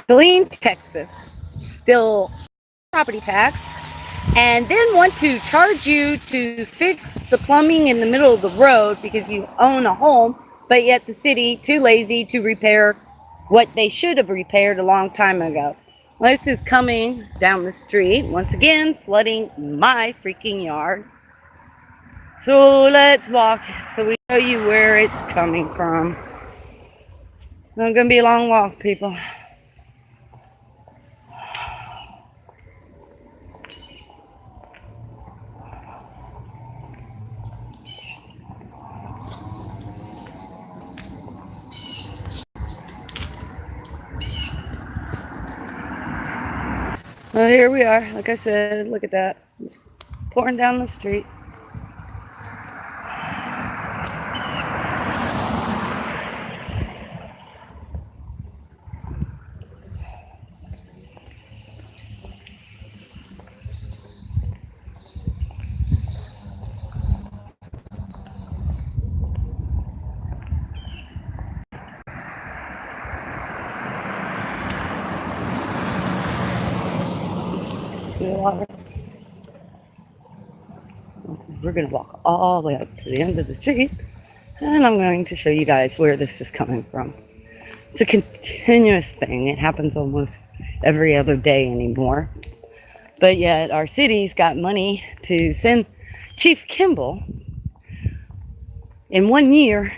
Killeen, Texas, still property tax, and then want to charge you to fix the plumbing in the middle of the road because you own a home, but yet the city too lazy to repair what they should have repaired a long time ago. Well, this is coming down the street, once again, flooding my freaking yard. So let's walk so we show you where it's coming from. It's not gonna be a long walk, people. Well, here we are. Like I said, look at that. It's pouring down the street. Water. We're going to walk all the way up to the end of the street, and I'm going to show you guys where this is coming from. It's a continuous thing. It happens almost every other day anymore. But yet our city's got money to send Chief Kimball in 1 year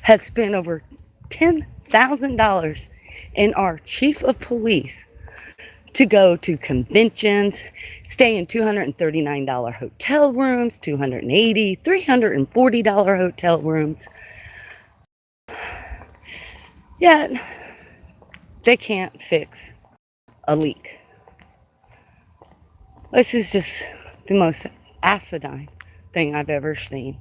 has spent over $10,000 in our chief of police to go to conventions, stay in $239 hotel rooms, $280, $340 hotel rooms. Yet, they can't fix a leak. This is just the most asinine thing I've ever seen.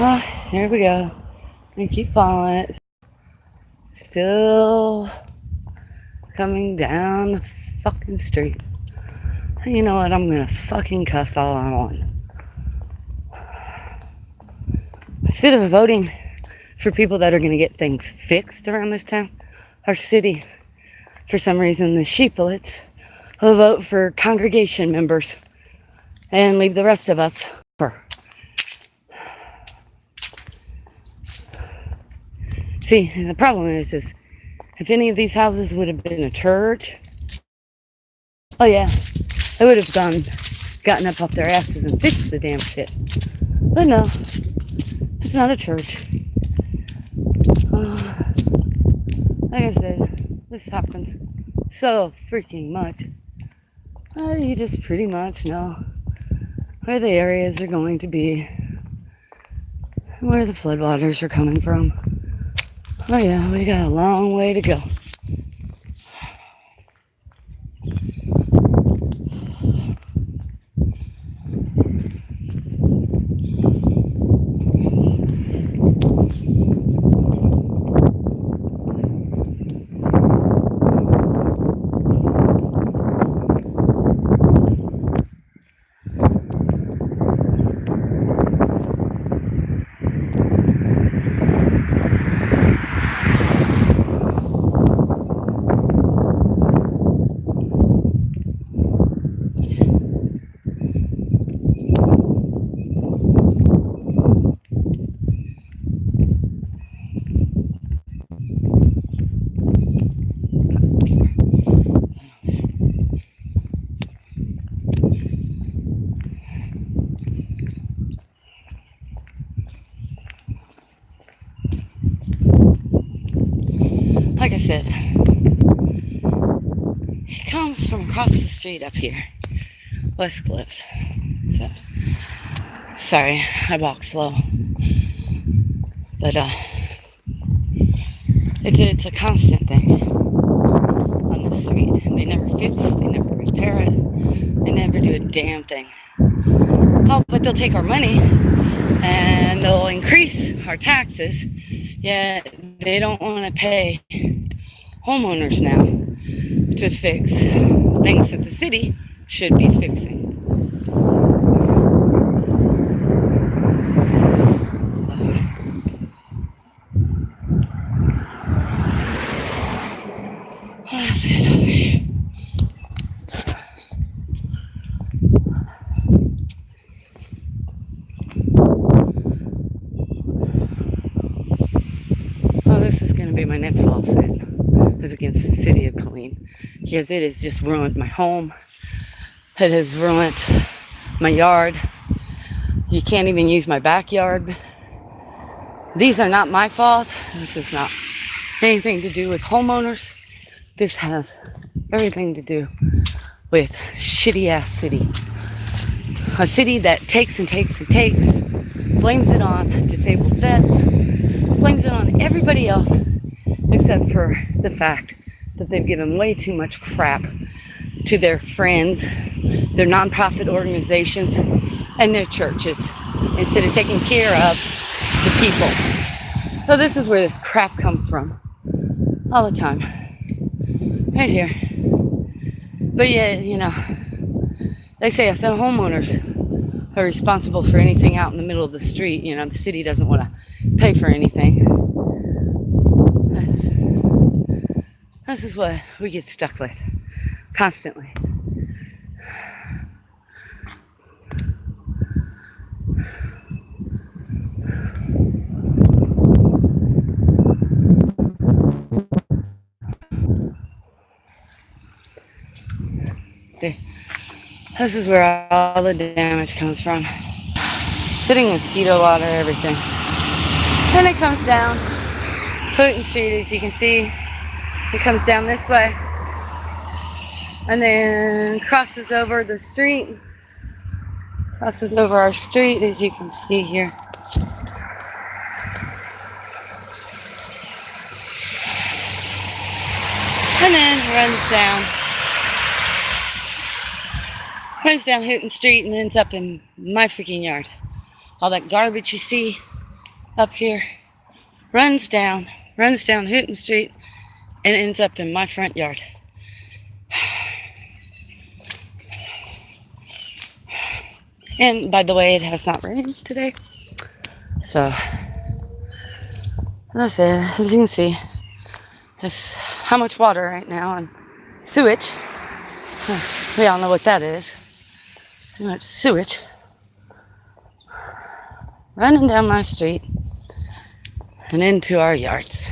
Oh, here we go. And keep following it. Still coming down the fucking street. You know what? I'm gonna fucking cuss all I want. Instead of voting for people that are gonna get things fixed around this town, our city, for some reason, the sheeplets will vote for congregation members and leave the rest of us for. See, the problem is if any of these houses would have been a church, oh yeah, they would have gotten up off their asses and fixed the damn shit. But no, it's not a church. Like I said, this happens so freaking much. You just pretty much know where the areas are going to be, where the floodwaters are coming from. Oh yeah, we got a long way to go. Like I said, it comes from across the street up here, West Cliff. So, sorry, I walk slow, but it's a constant thing on the street. They never fix, they never repair it, they never do a damn thing. Oh, but they'll take our money and they'll increase our taxes, yet they don't want to pay homeowners now to fix things that the city should be fixing. That's it over here. Oh, this is going to be my next lawsuit. Is against the city of Killeen, because it has just ruined my home. It has ruined my yard. You can't even use my backyard. These are not my fault. This is not anything to do with homeowners. This has everything to do with shitty ass city. A city that takes and takes and takes, blames it on disabled vets, blames it on everybody else except for the fact that they've given way too much crap to their friends, their nonprofit organizations, and their churches instead of taking care of the people. So this is where this crap comes from all the time. Right here. But yeah, you know, they say us homeowners are responsible for anything out in the middle of the street. You know, the city doesn't want to pay for anything. This is what we get stuck with constantly. This is where all the damage comes from. Sitting mosquito water, everything. Then it comes down Putin Street, as you can see. It comes down this way and then crosses over the street, crosses over our street, as you can see here. And then runs down Hooten Street and ends up in my freaking yard. All that garbage you see up here runs down Hooten Street and ends up in my front yard. And by the way, it has not rained today. So that's it. As you can see, there's how much water right now and sewage. We all know what that is. Too much sewage running down my street and into our yards.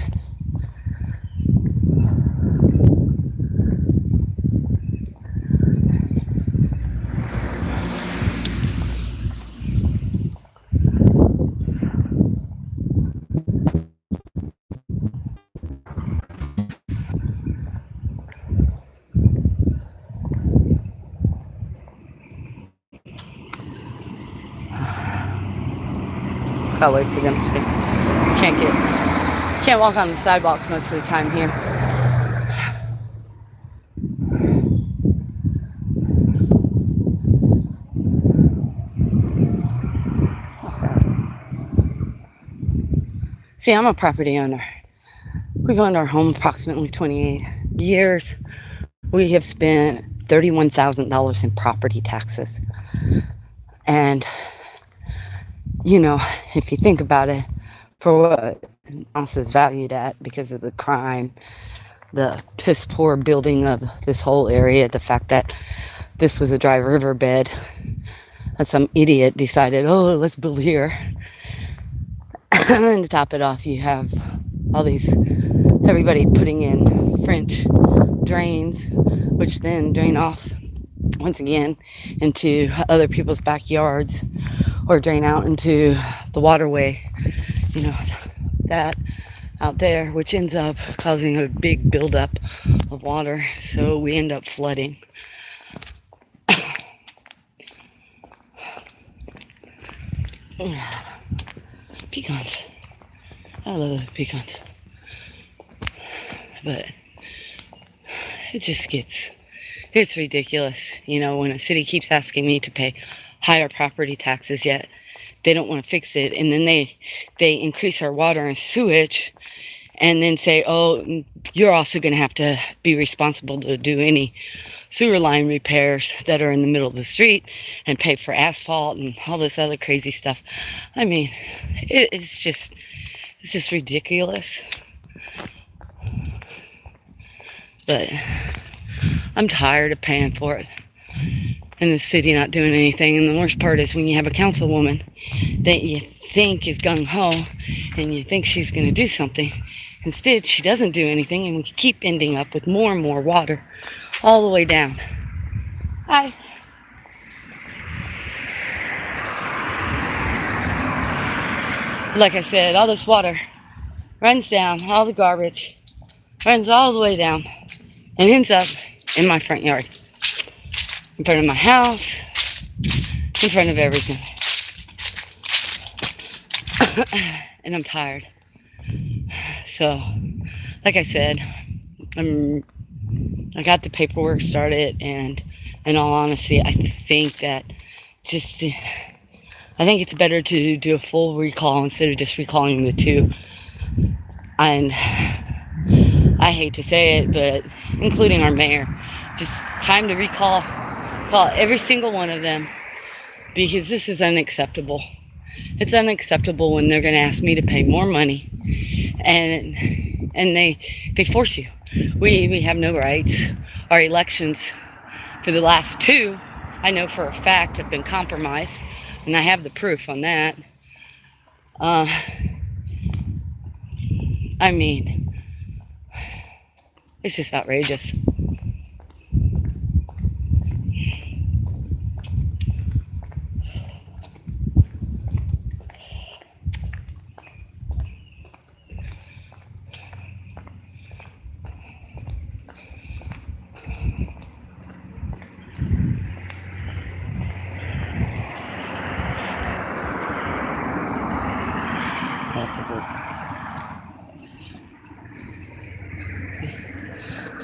I'll wait for them to see. Can't walk on the sidewalks most of the time here. See, I'm a property owner. We've owned our home approximately 28 years. We have spent $31,000 in property taxes. And, you know, if you think about it, for what the house is valued at because of the crime, the piss poor building of this whole area, the fact that this was a dry riverbed, that some idiot decided, oh, let's build here. And then to top it off, you have all these, everybody putting in French drains, which then drain off once again into other people's backyards or drain out into the waterway, you know, that out there, which ends up causing a big buildup of water. So we end up flooding. Pecans. I love the pecans. But it's ridiculous, you know, when a city keeps asking me to pay higher property taxes, yet they don't want to fix it, and then they increase our water and sewage, and then say, oh, you're also going to have to be responsible to do any sewer line repairs that are in the middle of the street and pay for asphalt and all this other crazy stuff. I mean, it's just ridiculous. But I'm tired of paying for it and the city not doing anything. And the worst part is when you have a councilwoman that you think is gung-ho and you think she's going to do something. Instead, she doesn't do anything, and we keep ending up with more and more water all the way down. Hi. Like I said, all this water runs down, all the garbage runs all the way down and ends up in my front yard, in front of my house, in front of everything. And I'm tired. So, like I said, I got the paperwork started, and in all honesty, I think it's better to do a full recall instead of just recalling the two. And I hate to say it, but including our mayor, just time to call every single one of them, because this is unacceptable. It's unacceptable when they're going to ask me to pay more money, and they force you. We have no rights. Our elections for the last two, I know for a fact, have been compromised, and I have the proof on that. I mean, it's just outrageous.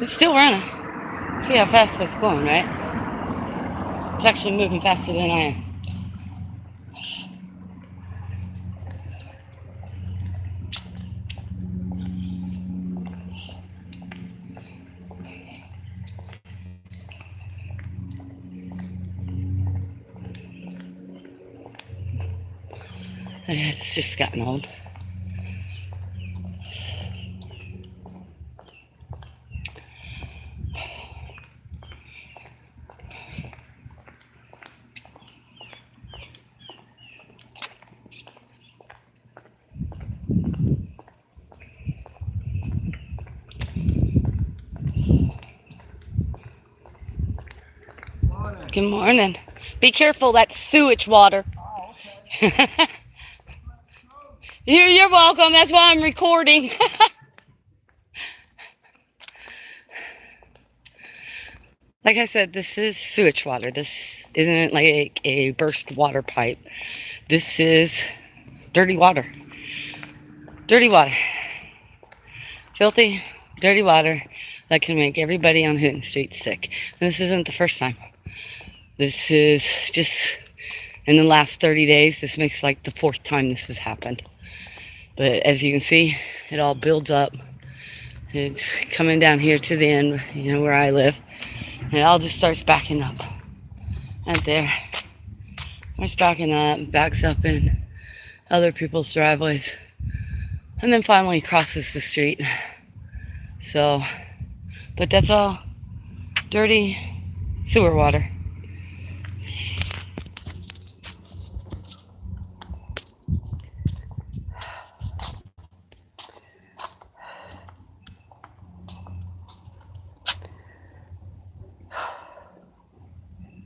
It's still running. See how fast that's going, right? It's actually moving faster than I am. It's just gotten old. Good morning. Be careful, that's sewage water. Oh, okay. You're welcome. That's why I'm recording. Like I said, this is sewage water. This isn't like a burst water pipe. This is dirty water. Dirty water. Filthy, dirty water that can make everybody on Hooten Street sick. And this isn't the first time. This is just, in the last 30 days, this makes like the fourth time this has happened. But as you can see, it all builds up. It's coming down here to the end, where I live. And it all just starts backing up. Right there. Starts backing up, backs up in other people's driveways. And then finally crosses the street. So, but that's all dirty sewer water.